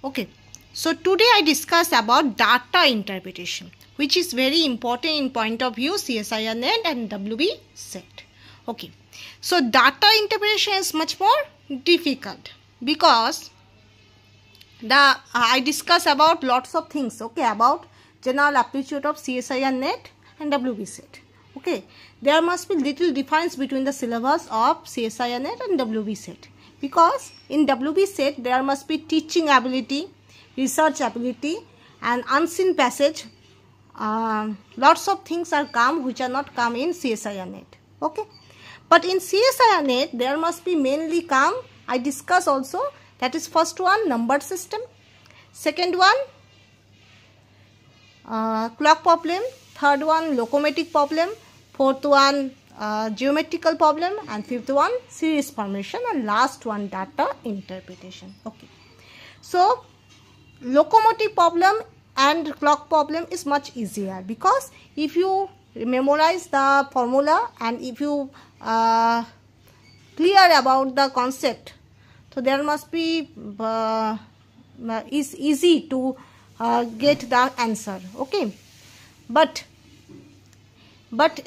Okay, so today I discuss about data interpretation, which is very important in point of view CSIR NET and WB set. Okay, so data interpretation is much more difficult because I discuss about lots of things. Okay, about general aptitude of CSIR NET and WB set. Okay, there must be little difference between the syllabus of CSIR NET and WB set, because in WB set there must be teaching ability, research ability and unseen passage. Lots of things are come which are not come in CSIR NET. Okay, but in CSIR NET there must be mainly come, I discuss also, that is first one number system, second one clock problem, third one locomotive problem, fourth one geometrical problem, and fifth one series formation, and last one data interpretation. Okay, so locomotive problem and clock problem is much easier, because if you memorize the formula and if you clear about the concept, so there must be is easy to get the answer. Okay, but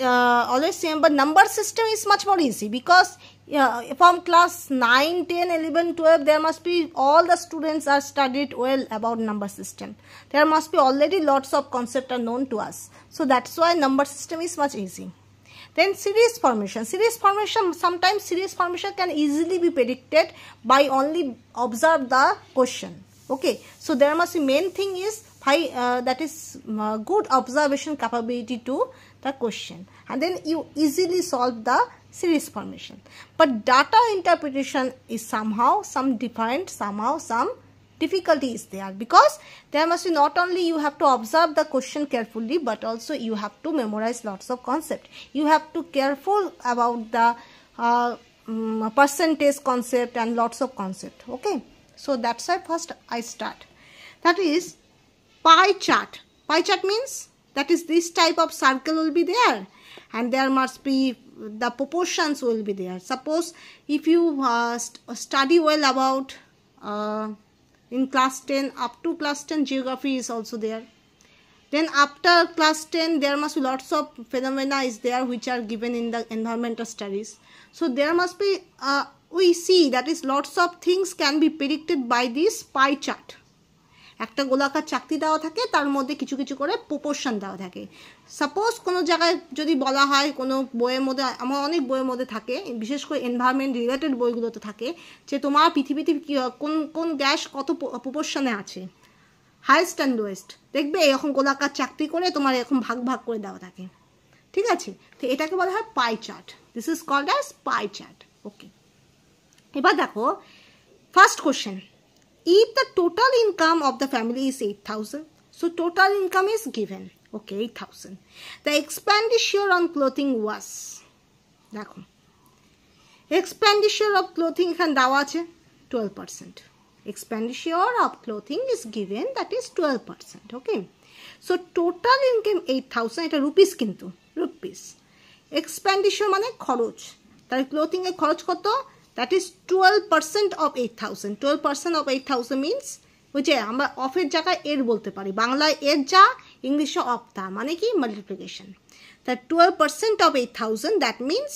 always remember number system is much more easy, because from class 9, 10, 11, 12 there must be all the students are studied well about number system. There must be already lots of concepts are known to us, so that's why number system is much easy. Then series formation. Sometimes series formation can easily be predicted by only observe the question. Okay, so there must be main thing is that is good observation capability to the question, and then you easily solve the series formation. But data interpretation is somehow some different, somehow some difficulty is there, because there must be not only you have to observe the question carefully, but also you have to memorize lots of concept. You have to careful about the percentage concept and lots of concept. Okay, so that's why first I start. That is pie chart. Pie chart means that is this type of circle will be there, and there must be the proportions will be there. Suppose if you study well about in class 10, up to class 10 geography is also there. Then after class 10 there must be lots of phenomena is there which are given in the environmental studies. So there must be we see that is lots of things can be predicted by this pie chart. একটা গোলাকার চাকতি দেওয়া থাকে, তার মধ্যে কিছু কিছু করে proportion দেওয়া থাকে। সাপোজ কোনো জায়গায় যদি বলা হয় কোনো বইয়ের মধ্যে, আমার অনেক বইয়ের মধ্যে থাকে, বিশেষ করে এনভায়রনমেন্ট রিলেটেড বইগুলোতে থাকে, যে তোমার পৃথিবীতে কোন কোন গ্যাস কত প্রপোর্শনে আছে, হাইয়েস্ট অ্যান্ড লোয়েস্ট, দেখবে এরকম গোলাকার চাকতি করে তোমার এরকম ভাগ ভাগ করে দেওয়া থাকে। ঠিক আছে, তো এটাকে বলা হয় pie chart. This is called as pie chart. Okay, এবার দেখো first question. If the total income of the family is 8,000, so total income is given. Okay, 8,000. The expenditure on clothing was, দেখো expenditure of clothing এখানে দেওয়া আছে 12%. Expenditure of clothing is given, that is 12%. Okay, so total income 8,000, এটা rupees, কিন্তু rupees. expenditure মানে খরচ, তাহলে clothing এর খরচ কত? That is 12% of 8,000. 12% of 8,000 means বুঝে আমরা অফের জায়গায় এর বলতে পারি, বাংলায় এর যা, ইংলিশে অফ তা, মানে কি মাল্টিপ্লিকেশন। তা 12% of 8,000, that means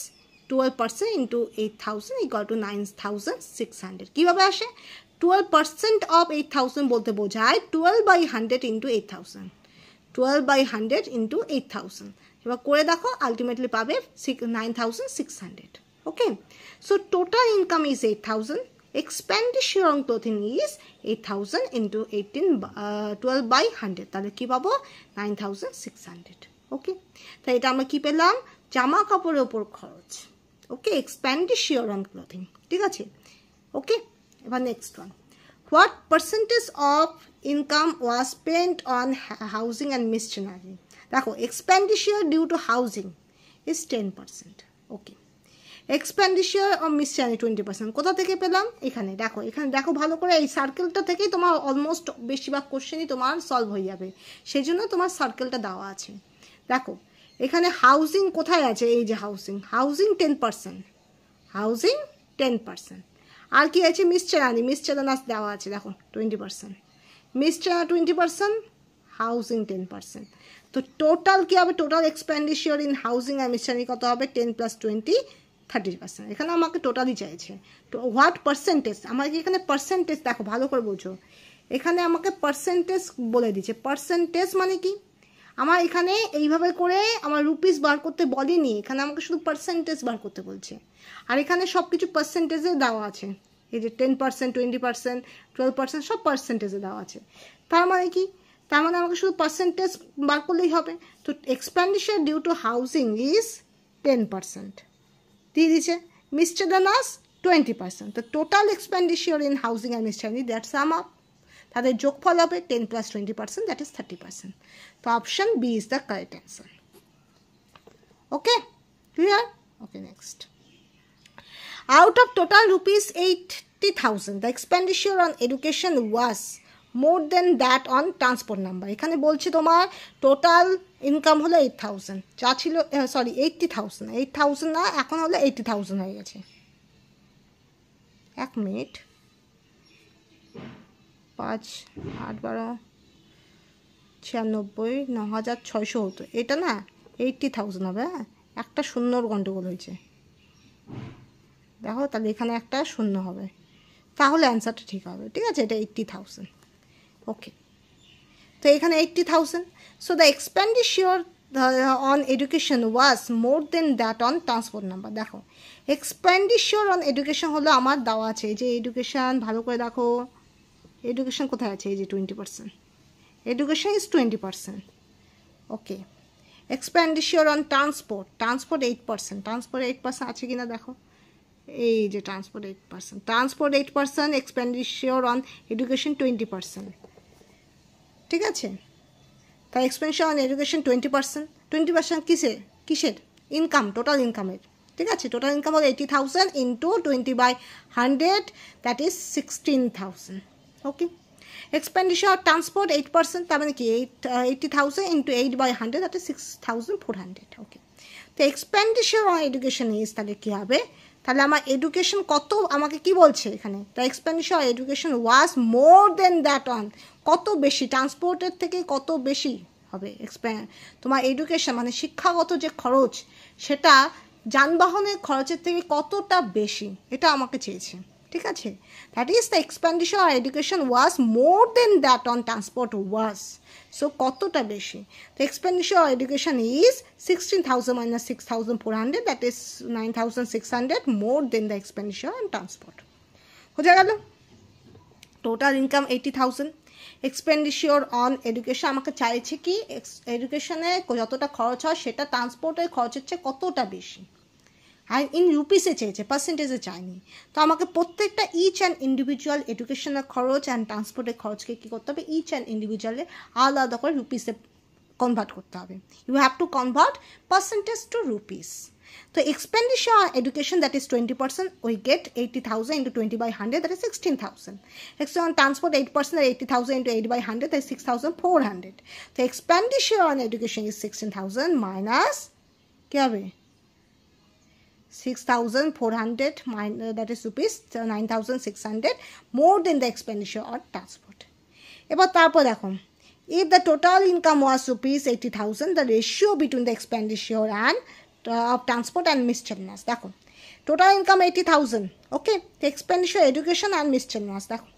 12% into 8,000 equal to 9,600. কিভাবে আসে? 12% of 8,000 বলতে বোঝায় 12 by 100 into 8,000. 12 by 100 into 8,000. এবার করে দেখো, আলটিমেটলি পাবে 9,600. Okay, so total income is 8,000. Expenditure on clothing is 8,000 into 12 by 100. তাহলে কি পাবো? 9,600. Okay, তাই এটা আমরা কি পেলাম? জামা কাপড়ের উপর খরচ। ওকে, expenditure on clothing। ঠিক আছে, ওকে। এবার next one, what percentage of income was spent on housing and miscellaneous? দেখো expenditure due to housing is 10%. Okay, expenditure of miscellaneous 20%। কোথা থেকে পেলাম? এখানে দেখো, এখানে দেখো ভালো করে, এই সার্কেলটা থেকেই তোমার অলমোস্ট বেশিরভাগ কোশ্চেনই তোমার সলভ হয়ে যাবে, সেই জন্য তোমার সার্কেলটা দেওয়া আছে। দেখো এখানে হাউজিং কোথায় আছে? এই যে হাউজিং, হাউজিং 10%, হাউজিং 10%। আর কি আছে? মিসচালানি, মিসচালানাস দেওয়া আছে দেখো 20%। মিসচেলানাস 20%, হাউজিং 10%। তো টোটাল কি হবে, টোটাল এক্সপেন্ডিচার ইন হাউজিং আর মিসচেলানাস কত হবে, 10 + 20 30%। এখানে আমাকে টোটালই চাইছে। তো হোয়াট পার্সেন্টেজ, আমাকে এখানে পার্সেন্টেজ দেখো ভালো করে বুঝো, এখানে আমাকে পার্সেন্টেজ বলে দিচ্ছে। পার্সেন্টেজ মানে কি, আমার এখানে এইভাবে করে আমার রুপিস বার করতে বলেনি, এখানে আমাকে শুধু পার্সেন্টেজ বার করতে বলছে। আর এখানে সব কিছু পার্সেন্টেজে দেওয়া আছে, এই যে 10%, 20%, 12% সব পার্সেন্টেজে দেওয়া আছে। তার মানে কি, তার মানে আমাকে শুধু পার্সেন্টেজ বার করলেই হবে। তো expenditure due to housing is 10% দিয়ে দিচ্ছে, মিসচেলানাস 20%। তো total expenditure in housing and miscellaneous that sum up, তাদের যোগফল হবে 10 + 20%, দ্যাট ইজ 30%। তো option B is the correct answer. Okay, clear? Okay, next. Out of total rupees 80,000, the expenditure on education was more than that on transport number. এখানে বলছি তোমার total income হলো 8,000, যা ছিল 80,000 না, এখন হলো 80,000 হয়ে গেছে। 1 মিনিট, 5 8 12 96 9,600 হতো, এটা না 80,000 হবে। হ্যাঁ, একটা শূন্যর গন্ডগোল হয়েছে, দেখো, তাহলে এখানে একটা শূন্য হবে, তাহলে অ্যান্সারটা ঠিক হবে। ঠিক আছে, এটা 80,000। ওকে, তো এখানে 80,000। So the expenditure on education was more than that on transport number. দেখো, এক্সপেন্ডিচার অন এডুকেশন হলো আমার দেওয়া আছে, এই যে এডুকেশন, ভালো করে দেখো এডুকেশন কোথায় আছে, এই যে 20%, education is 20%। Okay, expenditure on transport, transport 8%, transport 8% আছে কিনা দেখো, এই যে transport 8%, transport 8%, expenditure on education 20%। ঠিক আছে, তাই এক্সপেন্ডিচার অন এডুকেশন 20%, 20% কিসের ইনকাম, টোটাল ইনকামের। ঠিক আছে, টোটাল ইনকাম হলো 80,000 into 20/100, that is 16,000। Okay, expenditure on transport 8%, তার মানে কি 80,000 ইন্টু 8/100, দ্যাট ইজ 6,400। ওকে, তো এক্সপেন্ডিচার অন এডুকেশন ইজ, তাহলে কী হবে, তাহলে আমার এডুকেশন কত, আমাকে কি বলছে এখানে, the expenditure on education was more than that on, কত বেশি, ট্রান্সপোর্টের থেকে কত বেশি হবে তোমার এডুকেশন, মানে শিক্ষাগত যে খরচ, সেটা যানবাহনের খরচের থেকে কতটা বেশি, এটা আমাকে চেয়েছে। ঠিক আছে, that is the expenditure on education was more than that on transport was. So কতটা বেশি, তো expenditure on education is 16,000 minus 6,400, that is 9,600 more than the expenditure on transport. হয়ে গেল, total income 80,000, expenditure on education আমাকে চাইছে কি, এডুকেশনে যতটা খরচ হয় সেটা ট্রান্সপোর্টের খরচের চেয়ে কতটা বেশি, আর ইন রুপিসে চেয়েছে, পার্সেন্টেজে চায়নি। তো আমাকে প্রত্যেকটা ইচ অ্যান্ড ইন্ডিভিজুয়াল এডুকেশনের খরচ অ্যান্ড ট্রান্সপোর্টের খরচকে কী করতে হবে, ইচ অ্যান্ড ইন্ডিভিজুয়ালে আলাদা করে রুপিসে কনভার্ট করতে হবে। You have to convert percentage to rupees. তো expenditure on education, that is 20%, we get 80,000 into 20/100, that is 16,000। Expenditure on transport 8%, 80,000 into 8/100, that is 6,400। তো expenditure on education is 16,000 minus কী হবে 6,400, that is rupees 9,600 more than the expenditure on transport. এবার তারপর দেখো, if the total income was rupees 80,000, the ratio between the expenditure and of transport and miscellaneous, দেখো total income 80,000, okay, the expenditure education and miscellaneous, দেখো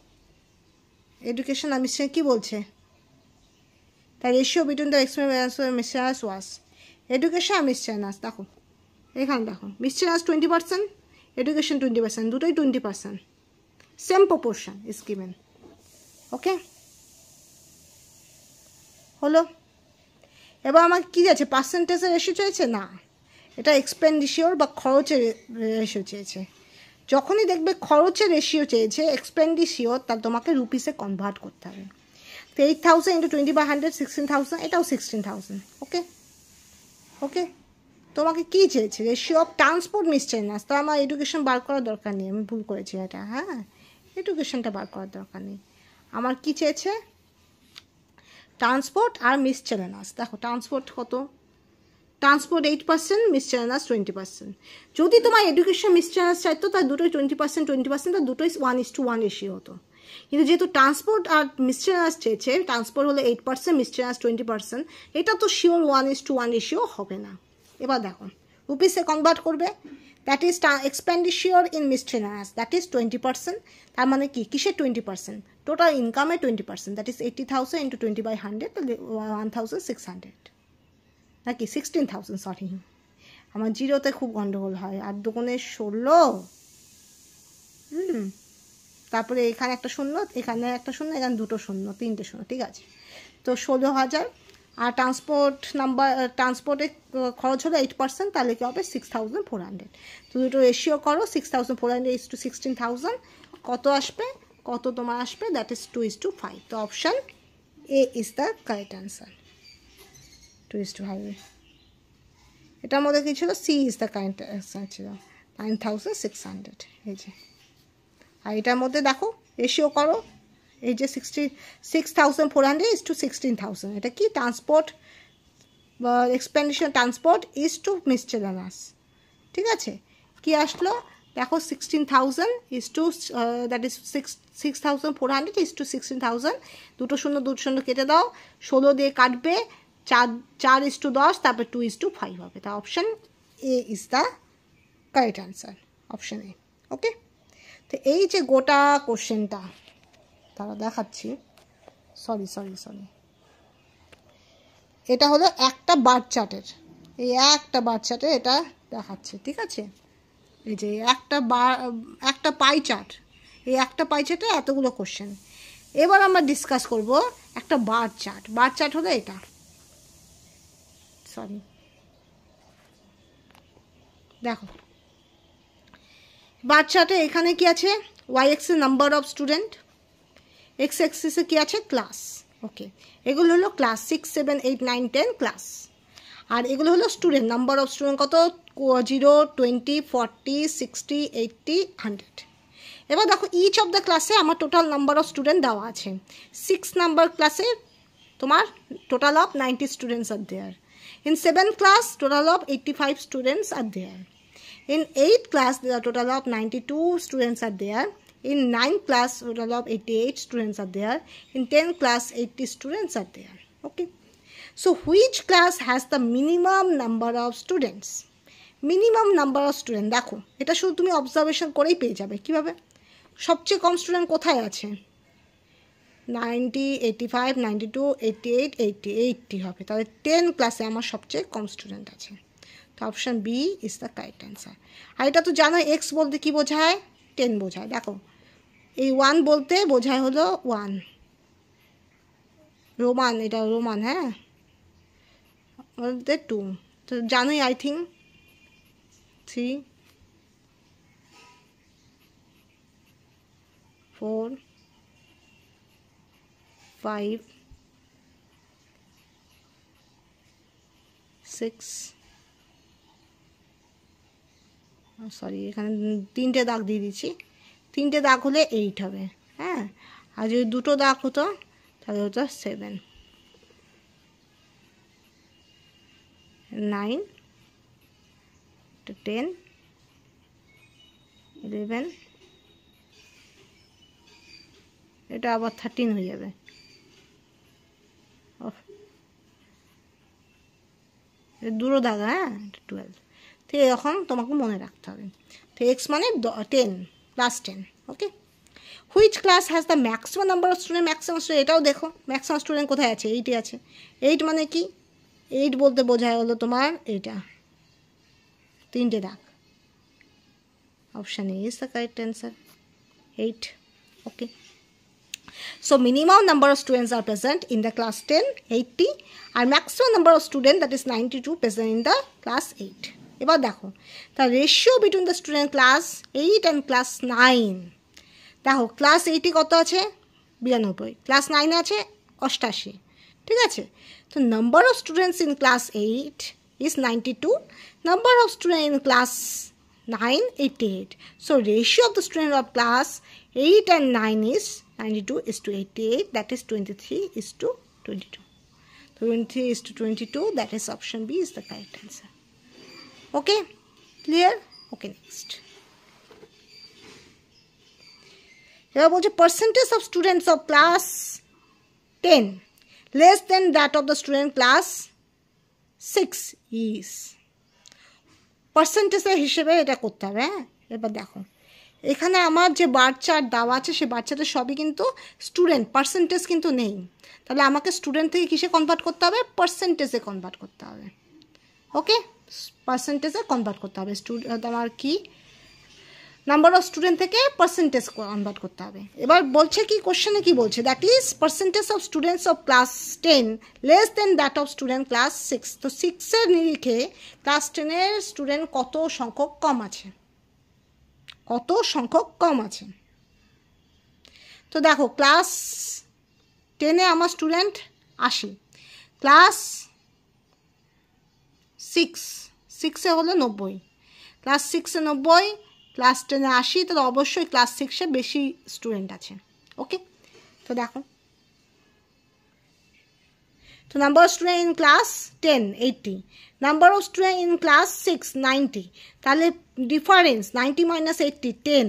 education and miscellaneous কি বলছে, the ratio between the expenditure and miscellaneous was education and miscellaneous। দেখো এখানে দেখো, মিসচেলানাস 20%, education 20%, দুটোই 20%, same proportion is given. ওকে, হলো। এবার আমার কী আছে, পার্সেন্টেজের রেশিও চেয়েছে না, এটা এক্সপেন্ডিচার বা খরচের রেশিও চেয়েছে। যখনই দেখবে খরচের রেশিও চেয়েছে এক্সপেন্ডিচার, তার তোমাকে রুপিসে কনভার্ট করতে হবে। তো 8,000 ইন্টু 20/100, 16,000, এটাও 16,000। ওকে, ওকে, তোমাকে কী চেয়েছে, রেশিও অফ ট্রান্সপোর্ট মিসচেলানাস। তো আমার এডুকেশন বার করার দরকার নেই, আমি ভুল করেছি এটা। হ্যাঁ, এডুকেশনটা বার করার দরকার নেই, আমার কী চেয়েছে, ট্রান্সপোর্ট আর মিসচেলানাস। দেখো ট্রান্সপোর্ট কত, ট্রান্সপোর্ট 8%, মিসচেলানাস 20%। যদি তোমার এডুকেশন মিসচেলানাস চাইতো তার দুটোই 20%, 20%, তার দুটোই 1:1 রেশিও হতো। কিন্তু যেহেতু ট্রান্সপোর্ট আর মিসচেলানাস চেয়েছে, ট্রান্সপোর্ট হলে 8%, মিসচেলানাস 20%, এটা তো শিওর 1:1 রেশিও হবে না। এবার দেখো রুপিসে কনভার্ট করবে, that is expenditure in miscellaneous, that is 20%। তার মানে কি, কিসের 20%? টোটাল ইনকামের 20%, দ্যাট ইজ 80,000 ইন্টু 20/100, 1,600 নাকি 16,000, সরি আমার জিরোতে খুব গন্ডগোল হয়, আর দোকানে 16, তারপরে এখানে একটা শূন্য, এখানে একটা শূন্য, এখানে দুটো শূন্য, তিনটে শূন্য, ঠিক আছে। তো 16,000, আর ট্রান্সপোর্টে খরচ হলো 8%, তাহলে কি হবে 6,400। তো দুটো রেশিও করো, 6,400 ইস টু 16,000, কত আসবে, কত তোমার আসবে, দ্যাট ইজ 2:5। তো option A is the correct answer, 2:5। এটার মধ্যে কি ছিল, C is the correct answer ছিল 9,600, এই যে। আর এটার মধ্যে দেখো রেশিও করো, এই যে 6,400 ইস টু 16,000, এটা কি ট্রান্সপোর্ট বা expenditure, transport is to miscellaneous, ঠিক আছে। কি আসলো দেখো, 16,000 is to that is 6,400 is to 16,000, দুটো শূন্য কেটে দাও, 16 দিয়ে কাটবে, 4:10, তারপর 2:5 হবে। তা option A is the correct answer, option A. Okay, তো এই যে গোটা কোশ্চেনটা তারা দেখাচ্ছি, সরি, এটা হলো একটা বার চার্টের, এই একটা বার চার্টে এটা দেখাচ্ছে, ঠিক আছে। এই যে একটা পাই চার্ট, এই একটা পাই চার্টে এতগুলো কোশ্চেন। এবার আমরা ডিসকাস করব একটা বার চার্ট। বার চার্ট হলো এটা, সরি, দেখো বার চার্টে এখানে কি আছে, Y axis number of student, X এক্সিসে কি আছে, ক্লাস। ওকে, এগুলো হলো ক্লাস 6, 7, 8, 9, 10 ক্লাস। আর এগুলো হলো স্টুডেন্ট, নাম্বার অফ স্টুডেন্ট কত, 0, 20, 40, 60, 80, 100। এবার দেখো ইচ অফ দ্য ক্লাসে আমার টোটাল নাম্বার অফ স্টুডেন্ট দেওয়া আছে। 6 নাম্বার ক্লাসে তোমার total of 90 students are there. In 7th class total of 85 students are there. In 8th class the total of 92 students are there. In 9th class total of 88 students are there. In 10th class 80 students are there. Okay, so which class has the minimum number of students? Minimum number of students, দেখো এটা শুধু তুমি observation করেই পেয়ে যাবে। কিভাবে, সবচেয়ে কম student কোথায় আছে, 90, 85, 92, 88, 80 হবে, তাহলে 10 ক্লাসে আমার সবচেয়ে কম স্টুডেন্ট আছে। তো option B is the correct answer. আর এটা তো জানো এক্স বলতে কি বোঝায়, 10 বোঝায়। দেখো এই 1 বলতে বোঝায় হলো 1 রোমান, এটা রোমান, হ্যাঁ, বলতে 2, তো জানোই আই থিঙ্ক 3, 4, 5, 6, সরি এখানে 3টে দাগ দিয়ে দিচ্ছি, 3টে দাগ হলে 8 হবে, হ্যাঁ। আর যদি 2টো দাগ হতো তাহলে হতো 7, 9, 10, 11, এটা আবার 13 হয়ে যাবে, দুটো দাগ, হ্যাঁ, 12। তো এরকম তোমাকে মনে রাখতে হবে। তো এক্স মানে 10, class 10। Okay, which class has the maximum number of student, maximum student, এটাও দেখো ম্যাক্সিমাম স্টুডেন্ট কোথায় আছে, 8 আছে। 8 মানে কি, 8 বলতে বোঝায় হলো তোমার এইটা 3টে দাগ, option A is the correct answer, 8। Okay, so minimum number of students are present in the class 10, 80, and maximum number of students, that is 92, present in the class 8. এবার দেখো the ratio between the student class 8 and class 9, দেখো class 8 কত আছে, 92, class 9 আছে 88, ঠিক আছে। তো number of students in class 8 is 92, number of students in class 9, 88. So ratio of the student of class 8 and 9 is 92 is to 88, that is 23 is to 22. 23 is to 22, that is option B is the correct answer. Okay, clear? Okay, next. এবার বলছে percentage of students of class 10 less than that of the student class 6 is, পার্সেন্টেজের হিসেবে এটা করতে হবে। হ্যাঁ, এবার দেখো এখানে আমার যে বার চার্ট দেওয়া আছে সে বার চার্টে সবই কিন্তু স্টুডেন্ট, পার্সেন্টেজ কিন্তু নেই। তাহলে আমাকে স্টুডেন্ট থেকে কিসে কনভার্ট করতে হবে? পার্সেন্টেজে কনভার্ট করতে হবে। ওকে, পার্সেন্টেজে কনভার্ট করতে হবে। আমার কি নাম্বার অফ স্টুডেন্ট থেকে পার্সেন্টেজ কনভার্ট করতে হবে। এবার বলছে কি, কোশ্চেনে কি বলছে, that is percentage of students of class 10 less than that of student class 6। তো 6-এর নিরিখে ক্লাস 10-এর স্টুডেন্ট কত সংখ্যক কম আছে, কত সংখ্যক কম আছে। তো দেখো ক্লাস 10-এ আমার স্টুডেন্ট 80, ক্লাস 6-এ হলো 90, ক্লাস 6-এ 90, ক্লাস 10-এ 80, তাহলে অবশ্যই ক্লাস 6-এ বেশি স্টুডেন্ট আছে। ওকে, তো দেখো তো number of student in class 10 80, number of student in class 6 90, তাহলে ডিফারেন্স 90 মাইনাস 80 10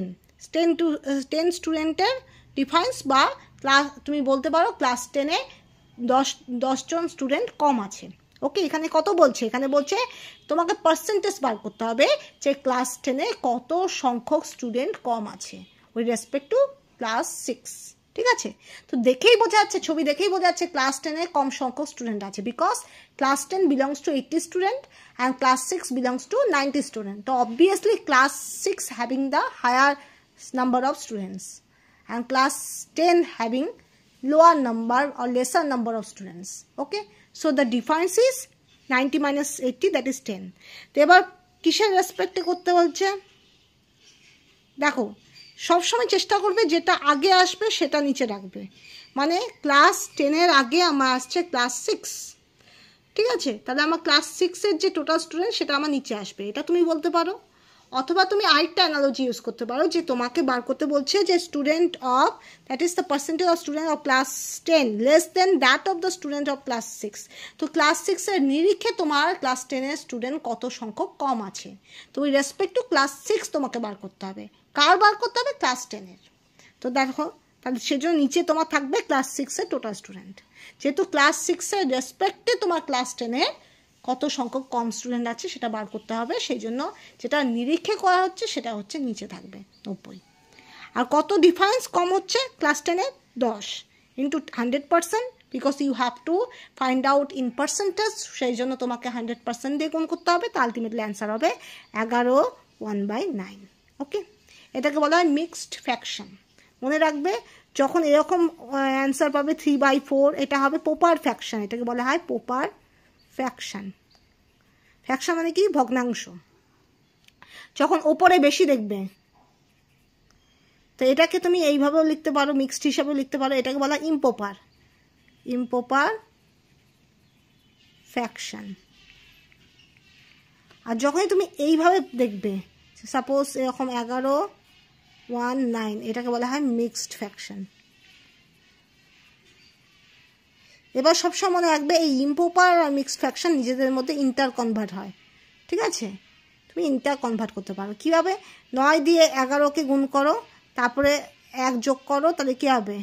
স্টুডেন্টের ডিফারেন্স, বা ক্লাস তুমি বলতে পারো ক্লাস 10-এ 10 জন স্টুডেন্ট কম আছে। ওকে, এখানে কত বলছে? এখানে বলছে তোমাকে পার্সেন্টেজ বার করতে হবে যে ক্লাস 10-এ কত সংখ্যক স্টুডেন্ট কম আছে উইথ রেসপেক্ট টু ক্লাস 6। ঠিক আছে, তো দেখেই বোঝা যাচ্ছে, ছবি দেখেই বোঝা যাচ্ছে ক্লাস 10-এ কম সংখ্যক স্টুডেন্ট আছে, because class 10 belongs to 80 student and class 6 belongs to 90 student. তো obviously class 6 having the higher number of students and class 10 having lower number or lesser number of students. Okay, so the difference is 90 minus 80, that is 10. তো এবার কিসের রেসপেক্টে করতে বলছে? দেখো সবসময় চেষ্টা করবে যেটা আগে আসবে সেটা নিচে রাখবে, মানে ক্লাস 10-এর আগে আমার আসছে ক্লাস 6। ঠিক আছে, তাহলে আমার ক্লাস 6-এর যে টোটাল স্টুডেন্ট সেটা আমার নিচে আসবে, এটা তুমি বলতে পারো। অথবা তুমি আরেকটা অ্যানালজি ইউজ করতে পারো যে তোমাকে বার করতে বলছে যে student of, that is the percentage of student of class 10 less than that of the student of class 6। তো ক্লাস 6-এর নিরিখে তোমার ক্লাস 10-এর স্টুডেন্ট কত সংখ্যক কম আছে, তো উইথ রেসপেক্ট টু ক্লাস 6 তোমাকে বার করতে হবে। কার বার করতে হবে? ক্লাস 10-এর। তো দেখো তাহলে সেজন্য নিচে তোমার থাকবে ক্লাস 6-এর টোটাল স্টুডেন্ট, যেহেতু ক্লাস 6-এর রেসপেক্টে তোমার ক্লাস 10-এর কত সংখ্যক কম স্টুডেন্ট আছে সেটা বার করতে হবে, সেই জন্য যেটা নিরীক্ষে করা হচ্ছে সেটা হচ্ছে নিচে থাকবে 90। আর কত ডিফারেন্স কম হচ্ছে ক্লাস 10-এর? 10 into 100%, because you have to find out in percentage, সেই জন্য তোমাকে 100% দিয়ে গুণ করতে হবে। তো আলটিমেটলি অ্যান্সার হবে 11 1/9। ওকে, এটাকে বলা হয় মিক্সড ফ্র্যাকশন। মনে রাখবে যখন এরকম অ্যান্সার পাবে 3/4, এটা হবে প্রপার ফ্র্যাকশন, এটাকে বলা হয় প্রপার ফ্র্যাকশন। ফ্র্যাকশন মানে কি? ভগ্নাংশ। যখন ওপরে বেশি দেখবে তো এটাকে তুমি এইভাবেও লিখতে পারো, মিক্সড হিসাবেও লিখতে পারো, এটাকে বলা ইম্প্রপার ফ্র্যাকশন। আর যখনই তুমি এইভাবে দেখবে, সাপোজ এরকম 11 1 9, এটাকে বলা হয় মিক্সড ফ্র্যাকশন। এবার সবসময় মনে রাখবে এই ইম্প্রপার আর মিক্সড ফ্র্যাকশন নিজেদের মধ্যে ইন্টার কনভার্ট হয়। ঠিক আছে, তুমি ইন্টার কনভার্ট করতে পারো কীভাবে? 9 দিয়ে 11কে গুণ করো, তারপরে 1 যোগ করো, তাহলে কী হবে?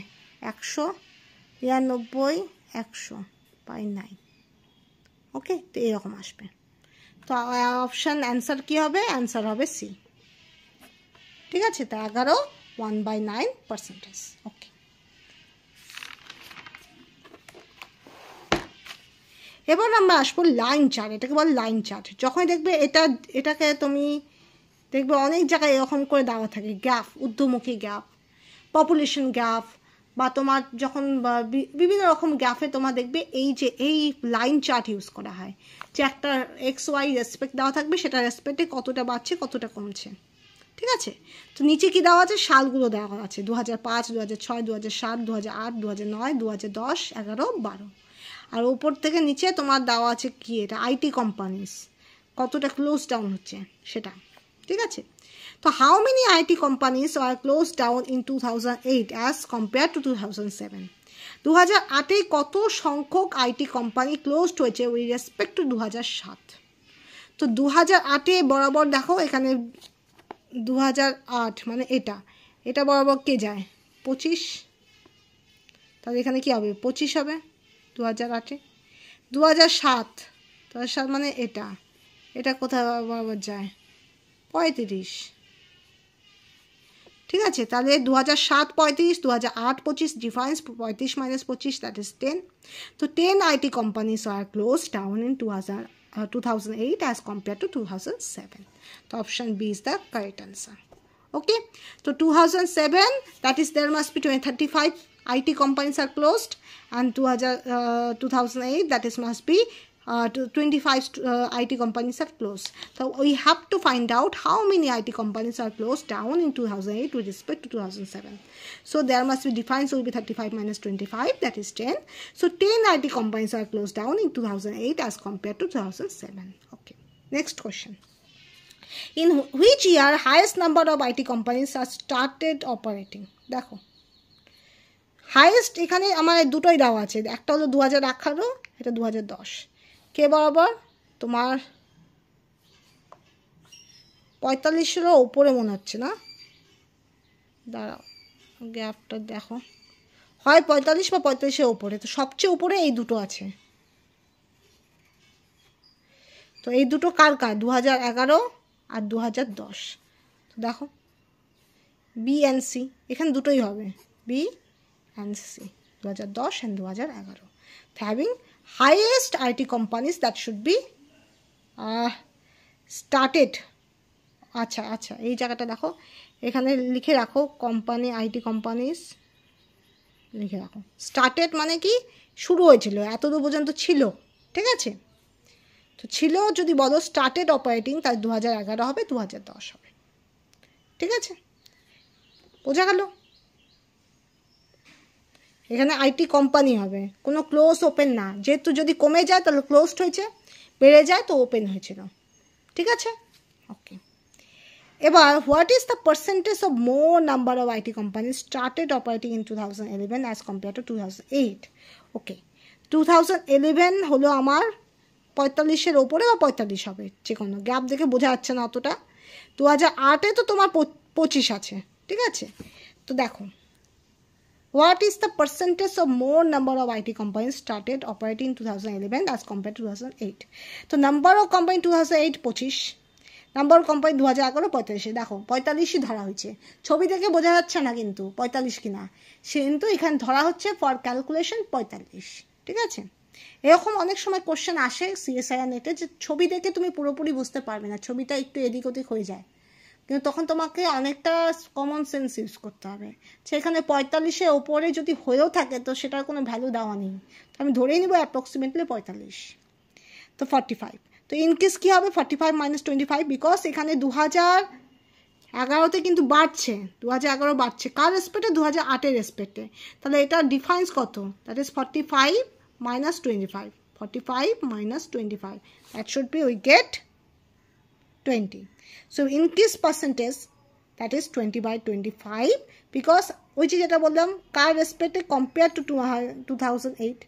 199 100/9। ওকে, তো এরকম আসবে। তো অপশান অ্যান্সার কী হবে? অ্যান্সার হবে সি। ঠিক আছে, তো 11 1/9%। ওকে, এবার আমরা আসবো লাইন চার্ট। এটাকে বলে লাইন চার্ট। যখনই দেখবে এটাকে তুমি দেখবে অনেক জায়গায় এরকম করে দেওয়া থাকে, গ্যাপ, ঊর্ধ্বমুখী গ্যাপ, পপুলেশন গ্যাপ, বা তোমার যখন বিভিন্ন রকম গ্যাপে তোমার দেখবে এই লাইন চার্ট ইউজ করা হয়, যে একটা XY রেসপেক্ট দেওয়া থাকবে, সেটা রেসপেক্টে কতটা বাড়ছে কতটা কমছে। ঠিক আছে, তো নিচে কি দেওয়া আছে? সালগুলো দেওয়া আছে, 2005 2006 2007 2008 2009 2010 11 12। আর উপর থেকে নিচে তোমার দেওয়া আছে কি? এটা আইটি কোম্পানিজ কতটা ক্লোজ ডাউন হচ্ছে সেটা। ঠিক আছে, তো how many IT companies are close down in 2008 as compare to 2007? 2008-এ কত সংখ্যক আইটি কোম্পানি ক্লোজড হয়েছে উইথ রেসপেক্ট টু 2007? তো 2008-এ বরাবর দেখো এখানে 2008 মানে এটা বরাবর কে যায়? 25, তাহলে এখানে কি হবে 25 হবে 2008-এ। 2007, 2007 মানে এটা কোথায় বরাবর যায় 35, ঠিক আছে। তাহলে 2007 35, 2008 25, difference 35 minus 25, that is 10. So 10 IT companies are closed down in 2008 as compared to 2007. So option B is the correct answer. Okay, so 2007, that is there must be 35 IT companies are closed, and 2008, that is must be 25 IT companies are closed. So we have to find out how many IT companies are closed down in 2008 with respect to 2007. So there must be difference will be 35 minus 25, that is 10. So 10 IT companies are closed down in 2008 as compared to 2007. Okay, next question. In which year highest number of IT companies are started operating? দেখো highest এখানে আমার দুটোই দেওয়া আছে, একটা হলো 2018, এটা 2010। কে বরাবর তোমার 45-এর উপরে মনে হচ্ছে না, দাঁড়াও গ্যাপটা দেখো, হয় 45 বা 45-এর উপরে, তো সবচেয়ে উপরে এই দুটো আছে। তো এই দুটো কার 2011 আর 2010। তো দেখো বি অ্যান্ড সি, এখানে দুটোই হবে B and C, 2010 and 2011. Having highest IT companies that should be started. আচ্ছা এই জায়গাটা দেখো, এখানে লিখে রাখো কোম্পানি আইটি কোম্পানিজ লিখে রাখো। স্টার্টেড মানে কি শুরু হয়েছিল, এতদূর পর্যন্ত ছিল, ঠিক আছে। তো ছিল যদি বলো স্টার্টেড অপারেটিং, তাই 2011 হবে, 2010 হবে, ঠিক আছে, বোঝা গেল। এখানে আইটি কোম্পানি হবে, কোনো ক্লোজ ওপেন না, যেহেতু যদি কমে যায় তাহলে ক্লোজড হয়েছে, বেড়ে যায় তো ওপেন হয়েছিল, ঠিক আছে। ওকে, এবার what is the percentage of more number of IT company started operating in 2011 as compare two 2008? ওকে, 2011 হলো আমার 45-এর ওপরে বা 45 হবে, যে কোনো গ্যাপ দেখে বোঝা যাচ্ছে না অতটা। 2008-এ তো তোমার 25 আছে, ঠিক আছে। তো দেখো what is the percentage of more number of IT companies started operating in 2011 as compared to 2008? তো number of company 2008 25, number of company 2011 45। দেখো 45ই ধরা হয়েছে, ছবি দেখে বোঝা যাচ্ছে না কিন্তু 45 কিনা, সে কিন্তু এখানে ধরা হচ্ছে ফর ক্যালকুলেশন 45, ঠিক আছে। এরকম অনেক সময় কোশ্চেন আসে সিএসআইআর নেটে, যে ছবি দেখে তুমি পুরোপুরি বুঝতে পারবে না, ছবিটা একটু এদিক ওদিক হয়ে যায়, কিন্তু তখন তোমাকে অনেকটা কমন সেন্স ইউজ করতে হবে। সেখানে 45-এর ওপরে যদি হয়েও থাকে তো সেটার কোনো ভ্যালু দেওয়া নেই, তো আমি ধরেই নিব অ্যাপ্রক্সিমেটলি 45, তো 45। তো ইনকেস কী হবে 45 minus 25, বিকজ এখানে 2011-তে কিন্তু বাড়ছে, 2011 বাড়ছে কার রেসপেক্টে, 2008-এর রেসপেক্টে, তাহলে এটা ডিফারেন্স কত, that is 45 minus 25, 45 minus 25, that should be we get 20. So increase percentage, that is 20 by 25, because ওই যে যেটা বললাম কার রেসপেক্টে কম্পেয়ার টু 2008,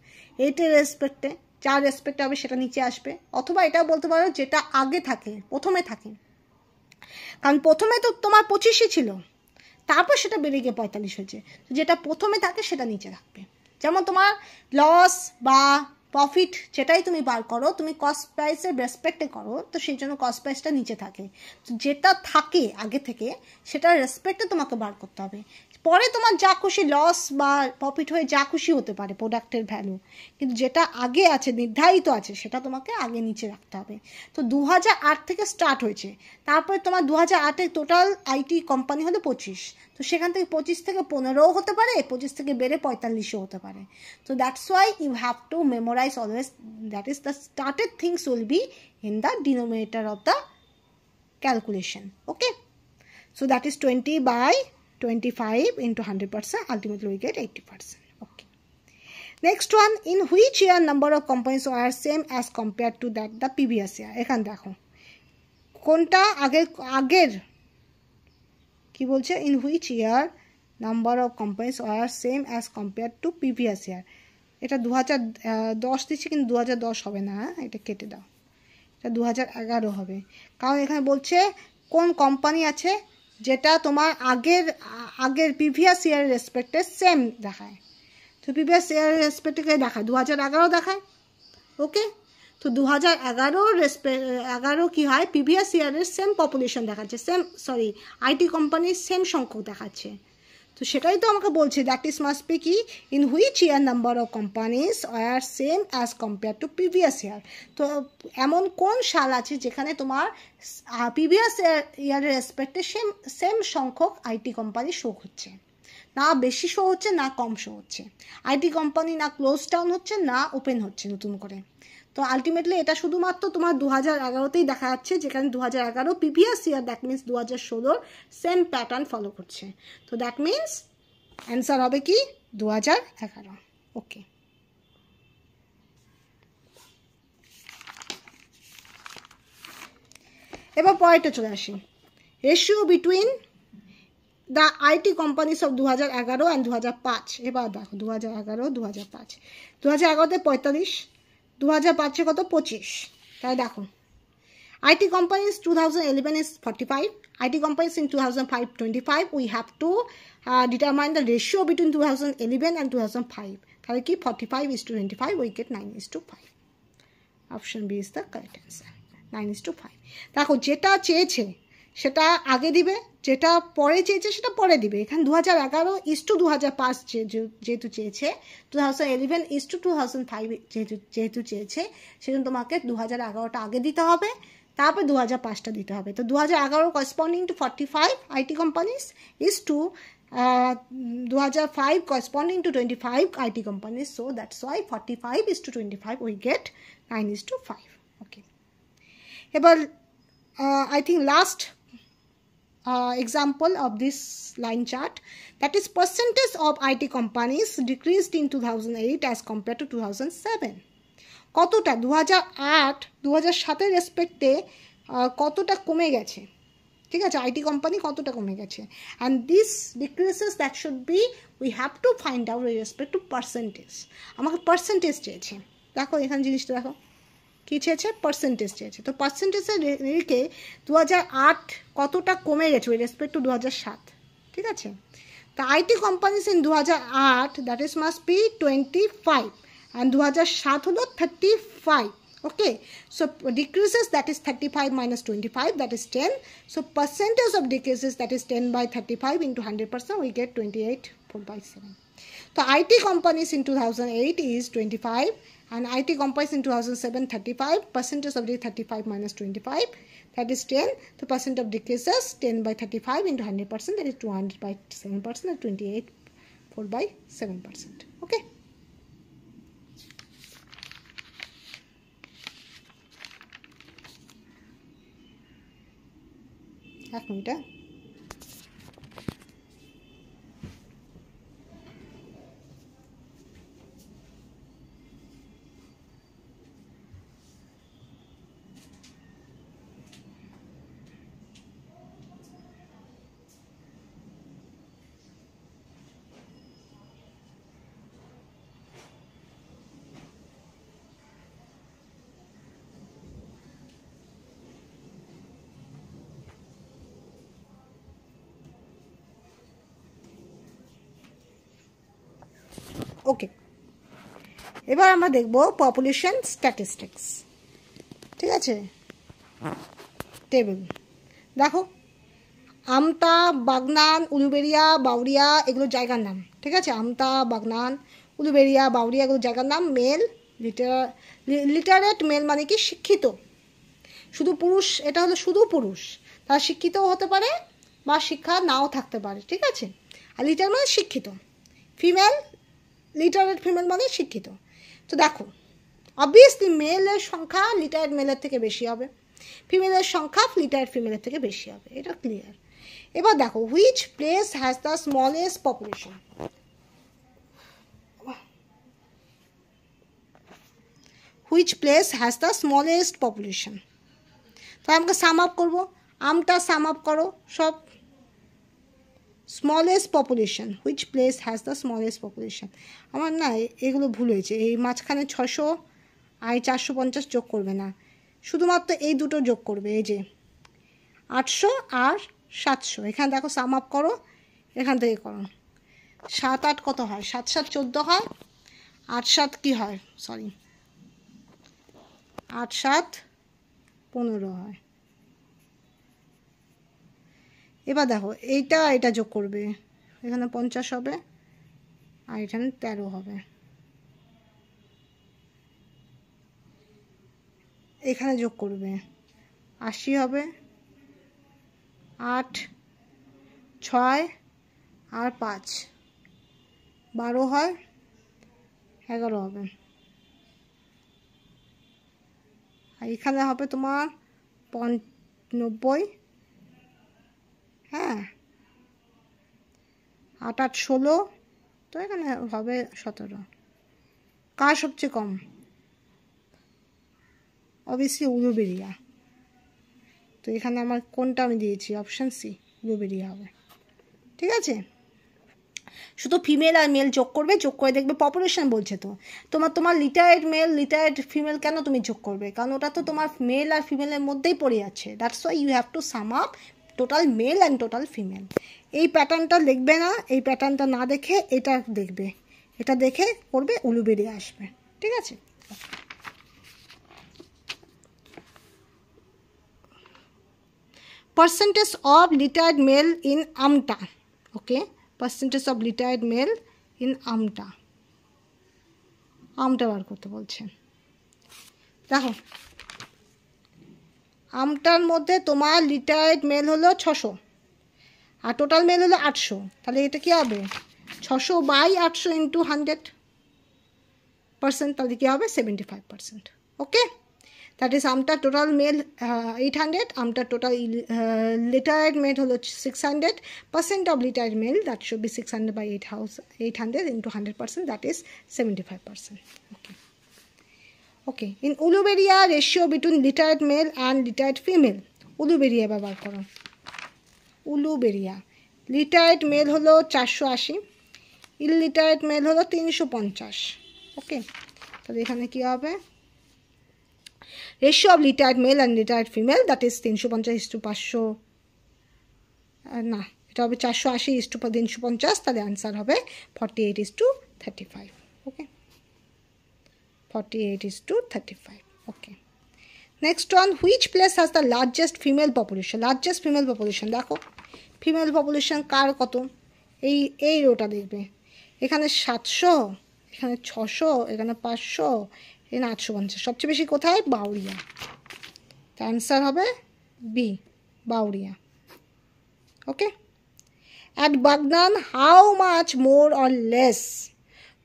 8-এর রেসপেক্টে, যার রেসপেক্টে হবে সেটা নিচে আসবে, অথবা এটাও বলতে পারো যেটা আগে থাকে, প্রথমে থাকে, কারণ প্রথমে তো তোমার 25-ই ছিল, তারপর সেটা বেড়ে গিয়ে 45 হয়েছে, যেটা প্রথমে থাকে সেটা নিচে থাকবে। যেমন তোমার লস বা প্রফিট যেটাই তুমি বার করো, তুমি কস্ট প্রাইসের রেসপেক্টে করো, তো সেই জন্য কস্ট প্রাইসটা নিচে থাকে, তো যেটা থাকে আগে থেকে সেটার রেসপেক্টে তোমাকে বার করতে হবে। পরে তোমার যা খুশি লস বা প্রফিট হয়ে যা খুশি হতে পারে প্রোডাক্টের ভ্যালু, কিন্তু যেটা আগে আছে নির্ধারিত আছে সেটা তোমাকে আগে নিচে রাখতে হবে। তো 2008 থেকে স্টার্ট হয়েছে, তারপরে তোমার 2008-এ টোটাল আইটি কোম্পানি হলো 25, তো সেখান থেকে 25 থেকে 15ও হতে পারে, 25 থেকে বেড়ে 45ও হতে পারে। তো that's why you have to memorise always, that is the started things will be in the denominator of the calculation. Okay, so that is 20 by 25 into 100%, ultimately we get 80%. Okay, next one, in which year number of companies are same as compared to that the previous year? এখানে দেখো কোনটা আগের কি বলছে, in which year number of companies are same as compared to previous year, এটা 2010 দিচ্ছি কিন্তু 2010 হবে না, এটা কেটে দাও, এটা 2011 হবে, কারণ এখানে বলছে কোন কোম্পানি আছে যেটা তোমার আগের প্রিভিয়াস ইয়ারের রেসপেক্টে সেম দেখায়। তো প্রিভিয়াস ইয়ারের রেসপেক্টে দেখায় 2011 দেখায়। ওকে, তো 2011 কি হয়, প্রিভিয়াস ইয়ারের সেম পপুলেশন দেখাচ্ছে, আইটি কোম্পানির সেম সংখ্যক দেখাচ্ছে। তো সেটাই তো আমাকে বলছে দ্যাট ইজ মাস্ট বি কি, in which year number of companies are same as compare to previous year. তো এমন কোন সাল আছে যেখানে তোমার প্রিভিয়াস ইয়ারের রেসপেক্টে সেম সংখ্যক আইটি কোম্পানি শো হচ্ছে, না বেশি শো হচ্ছে না কম শো হচ্ছে, আইটি কোম্পানি না ক্লোজ ডাউন হচ্ছে না ওপেন হচ্ছে নতুন করে। তো আলটিমেটলি এটা শুধুমাত্র তোমার 2011তেই দেখা যাচ্ছে, যেখানে 2011 previous year, that means 2016 same pattern follow করছে। তো দ্যাট মিনস অ্যান্সার হবে কি 2011। ওকে, এবার পরেরটা চলে আসি, ratio between the IT companies of 2011 and 2005। এবার দেখো 2011 2005, 2011তে 45, 2005 কত 25। তাই দেখো IT companies 2011 is 45, IT companies in 2005 25. We have to determine the ratio between 2011 and 2005. তাহলে কি 45:25, we get 9:5. Option B is the correct answer, 9:5। দেখো যেটা চেয়েছে সেটা আগে দিবে, যেটা পরে চেয়েছে সেটা পরে দিবে। এখানে 2011:2005 যেহেতু চেয়েছে, 2011:2005 যেহেতু চেয়েছে, সেজন্য তোমাকে 2011টা আগে দিতে হবে, তারপর 2005টা দিতে হবে। তো 2011 corresponding to 45 IT companies is to 2005 corresponding to 25 IT companies. So that's why 45:25 we get 9:5. Okay. About I think last example of this line chart, that is percentage of IT companies decreased in 2008 as compared to 2007. কতটা 2007 রেসপেক্টে কতটা কমে গেছে, ঠিক আছে, IT company কতটা কমে গেছে। And this decreases that should be, we have to find out with respect to percentage. আমাকে পার্সেন্টেজ চেয়েছে, দেখো এখানে জিনিসটা দেখো কী চেয়েছে, পার্সেন্টেজ চেয়েছে। তো পার্সেন্টেজের রেখে 2008 কতটা কমে গেছে উইথ রেসপেক্ট টু 2007, ঠিক আছে। তো IT companies in 2008 that is must B 25 and 2007 হলো 35. Okay, so decreases, that is 35 minus 25, that is 10. So percentage of decreases, that is 10 by 35 into 100%, we get 28/4. So IT companies in 2008 is 25 and IT companies in 2007 35. Percentage of the 35 minus 25, that is 10. The percent of decreases 10 by 35 into 100%, that is 200/7%, and 28/4%. Okay. এক minute. ওকে, এবার আমরা দেখব population statistics, ঠিক আছে। Table দেখো, আমতা, বাগনান, উলুবেড়িয়া, বাউরিয়া এগুলো জায়গার নাম, ঠিক আছে। আমতা, বাগনান, উলুবেড়িয়া, বাউরিয়া এগুলো জায়গার নাম। মেল, লিটারেট মেল মানে কি শিক্ষিত, শুধু পুরুষ, এটা হলো শুধু পুরুষ, তারা শিক্ষিতও হতে পারে বা শিক্ষা নাও থাকতে পারে, ঠিক আছে। আর লিটার মানে শিক্ষিত। ফিমেল, লিটারেট ফিমেল মানে শিক্ষিত। তো দেখো অবভিয়াসলি মেলের সংখ্যা লিটারেট মেলের থেকে বেশি হবে, ফিমেলের সংখ্যা লিটারেট ফিমেলের থেকে বেশি হবে, এটা ক্লিয়ার। এবার দেখো which place has the smallest population, which place has the smallest population. তো আমাকে সাম আপ করবো, আমটা সাম আপ করো সব। Smallest population, which place has the smallest population. আমার না এগুলো ভুল হয়েছে, এই মাঝখানে 600 আর 450 যোগ করবে না, শুধুমাত্র এই দুটো যোগ করবে, এই যে 800 আর 700। এখানে দেখো সাম আপ করো, এখান থেকে করো। 7 8 কত হয়? 7 7 14 হয়, 8 7 কি হয়, সরি 8 7 15 হয়। এবার দেখো এইটা এটা যোগ করবে, এখানে 50 হবে আর এখানে 13 হবে, এখানে যোগ করবে 80 হবে, 8 6 আর 5 12 হয়, 11 হবে। আর এখানে হবে তোমার 90, হ্যাঁ 8 8 16, তো এখানে হবে 17। কার সবচেয়ে কম? অবভিয়াসলি উলুবেরিয়া। তো এখানে আমার কোনটা আমি দিয়েছি? অপশান সি, উলুবেরিয়া হবে। ঠিক আছে, শুধু ফিমেল আর মেল যোগ করবে, যোগ করে দেখবে পপুলেশন বলছে তো তোমার লিটারেড মেল লিটারেড ফিমেল কেন তুমি যোগ করবে? কারণ ওটা তো তোমার মেল আর ফিমেলের মধ্যেই পড়ে যাচ্ছে। That's why you have to sum up total male and total female. এই প্যাটার্নটা দেখবে না, এই প্যাটার্নটা না দেখে এটা দেখবে, এটা দেখে করবে, উলুবেরিয়া আসবে। ঠিক আছে, percentage of retired male in AMTA. Okay, percentage of retired male in AMTA. AMTA বার করতে বলছে। দেখো আমটার মধ্যে তোমার রিটায়ার্ড মেল হলো 600 আর টোটাল মেল হলো 800, তাহলে এটা কি হবে? 600 বাই 800 ইন্টু 100%, তাহলে কি হবে? 75%। ওকে, that is আমটা টোটাল মেল 800, আমটা টোটাল retired male হলো 600, percent of retired male that should be 600 by 800 into 100%, that is 75%. Okay, in Uluberia ratio between retired male and retired female, Uluberia ব্যবহার করো। উলুবেরিয়া retired male হলো 480, ইলরিটায়ার্ড mail হলো 350। ওকে, তাহলে এখানে কি হবে? Ratio of retired male and retired female, that is 350:500, না এটা হবে 480:350, তাহলে অ্যান্সার হবে 48:35। Okay, 48:35। Okay, next one, which place has the largest female population? Largest female population দেখো, ফিমেল পপুলেশন কার কত? এই রোটা দেখবে, এখানে 700, এখানে 600, এখানে 500, এখানে 850, সবচেয়ে বেশি কোথায়? বাউরিয়া। তো অ্যান্সার হবে B, Bauria. Okay, at Bagnan how much more or less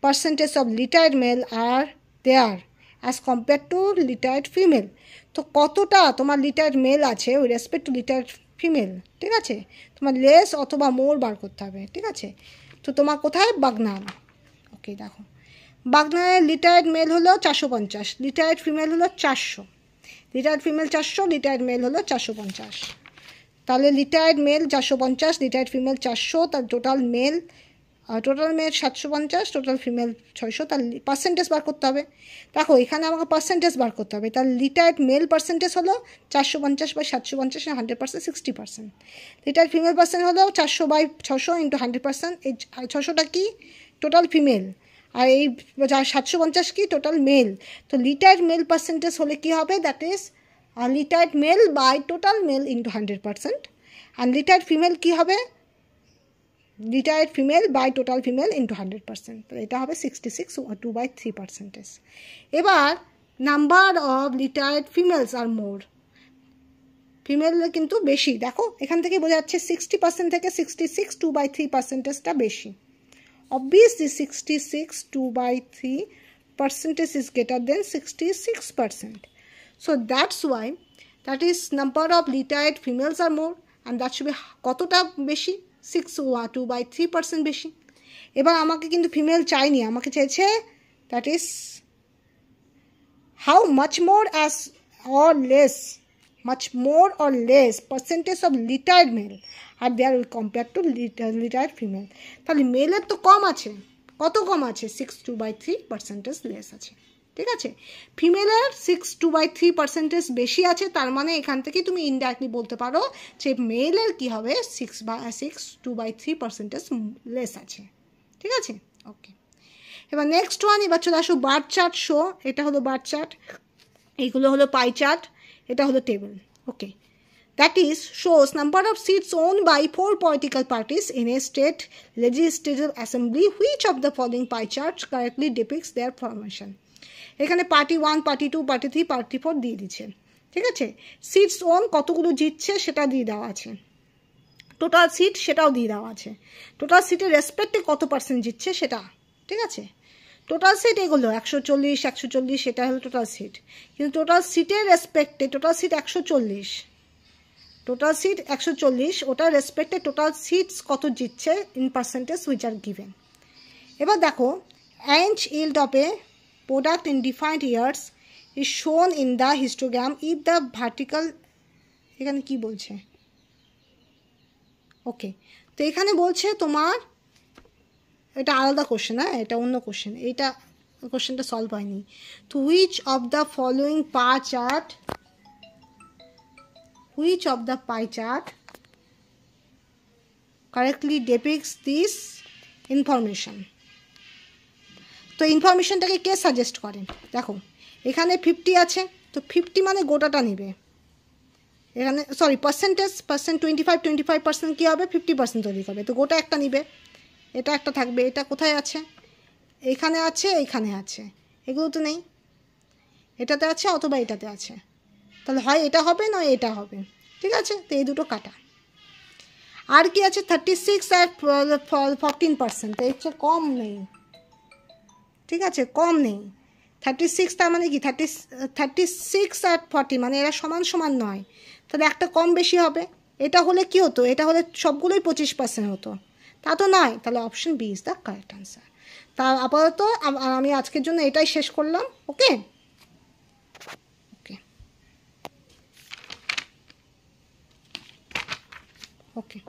percentage of retired male are there as compare to retired female? তো কতটা তোমার রিটায়ার্ড মেল আছে with respect to retired female? ঠিক আছে, তোমার লেস অথবা মোর বার করতে হবে। ঠিক আছে, তো তোমার কোথায়? বাগনান। ওকে, দেখো বাগনানের রিটায়ার্ড মেল হলো 450, রিটায়ার্ড ফিমেল হলো 400, রিটায়ার্ড ফিমেল 400, রিটায়ার্ড মেল হলো 450। তাহলে রিটায়ার্ড মেল 450, রিটায়ার্ড ফিমেল 400, তার টোটাল মেল 750, টোটাল ফিমেল 600, তার পার্সেন্টেজ বার করতে হবে। দেখো এখানে আমাকে পার্সেন্টেজ বার করতে হবে, তার রিটায়ার্ড মেল পার্সেন্টেজ হলো 450 বাই 750, 100%, 60%। রিটায়ার্ড ফিমেল পার্সেন্ট হলো 400 বাই 600 ইন্টু 100%, এই 600টা কি? টোটাল ফিমেল, আর এই 750 কি? Total male. তো রিটায়ার্ড মেল পার্সেন্টেজ হলে কি হবে? That is retired male by total male into 100%, আর রিটায়ার্ড ফিমেল কি হবে? Retired female by total female into 100%, তো এটা হবে 66 2/3%। এবার number of retired females are more, female কিন্তু বেশি। দেখো এখান থেকে বোঝা যাচ্ছে 60% থেকে 66 2/3%টা বেশি। Obviously 66 2/3% is greater than 66%. So that's why that is number of retired females are more, and that should be কতটা বেশি? 2/3% বেশি। এবার আমাকে কিন্তু ফিমেল চাইনি, আমাকে চাইছে that is how much more as or less, much more or less percentage of retired male are there will compare to retired female. তাহলে মেলের তো কম আছে, কত কম আছে? 2/3% লেস আছে। ঠিক আছে, ফিমেলের 6/3% বেশি আছে, তার মানে এখান থেকে তুমি ইনডাইরেক্টলি বলতে পারো যে মেলের কি হবে 6/2/3% লেস আছে। ঠিক আছে, ওকে। এবার নেক্সট ওয়ান, এবার চলে আসো বার চার্ট শো। এটা হলো বার চার্ট, এইগুলো হলো পাই চার্ট, এটা হলো table. Okay, that is shows number of seats owned by 4 political parties in a state legislative assembly. Which of the following pie charts correctly depicts their formation? এখানে party 1, party 2, party 3, party 4 দিয়ে দিচ্ছে। ঠিক আছে, seats on কতগুলো জিতছে সেটা দিয়ে দেওয়া আছে, টোটাল সিট সেটাও দিয়ে দেওয়া আছে, টোটাল সিটের রেসপেক্টে কত পার্সেন্ট জিতছে সেটা। ঠিক আছে, টোটাল সিট এগুলো 140 এটা হলো টোটাল সিট, কিন্তু টোটাল সিটের রেসপেক্টে টোটাল সিট 140, টোটাল সিট 140, ওটার রেসপেক্টে টোটাল সিটস কত জিতছে in percentage which are given. এবার দেখো average yield of a product in defined years is shown in the histogram if the vertical, এখানে কি বলছে, ওকে, তো এখানে বলছে তোমার এটা আলাদা কোশ্চেন, হ্যাঁ এটা অন্য কোশ্চেন, এইটা কোশ্চেনটা সলভ হয়নি। তো which of the following pie chart, which of the pie chart correctly depicts this information? তো ইনফরমেশনটাকে কে সাজেস্ট করেন, দেখো এখানে 50 আছে, তো 50 মানে গোটাটা নেবে, এখানে সরি পার্সেন্টেজ 25% কী হবে 50% তৈরি করবে, তো গোটা একটা নিবে, এটা একটা থাকবে, এটা কোথায় আছে, এখানে আছে, এইখানে আছে, এগুলো তো নেই, এটাতে আছে অথবা এটাতে আছে, তাহলে হয় এটা হবে নয় এটা হবে। ঠিক আছে, তো এই দুটো কাটা। আর কি আছে 36 আর 14%, এর চেয়ে কম নেই। ঠিক আছে, কম নেই, 36 তার মানে কি 36 আর 40 মানে এরা সমান সমান নয়, তাহলে একটা কম বেশি হবে। এটা হলে কি হতো, এটা হলে সবগুলোই 25% হতো, তা তো নয়, তাহলে option B is the correct answer. তা আপাতত আমি আজকের জন্য এটাই শেষ করলাম। ওকে ওকে ওকে।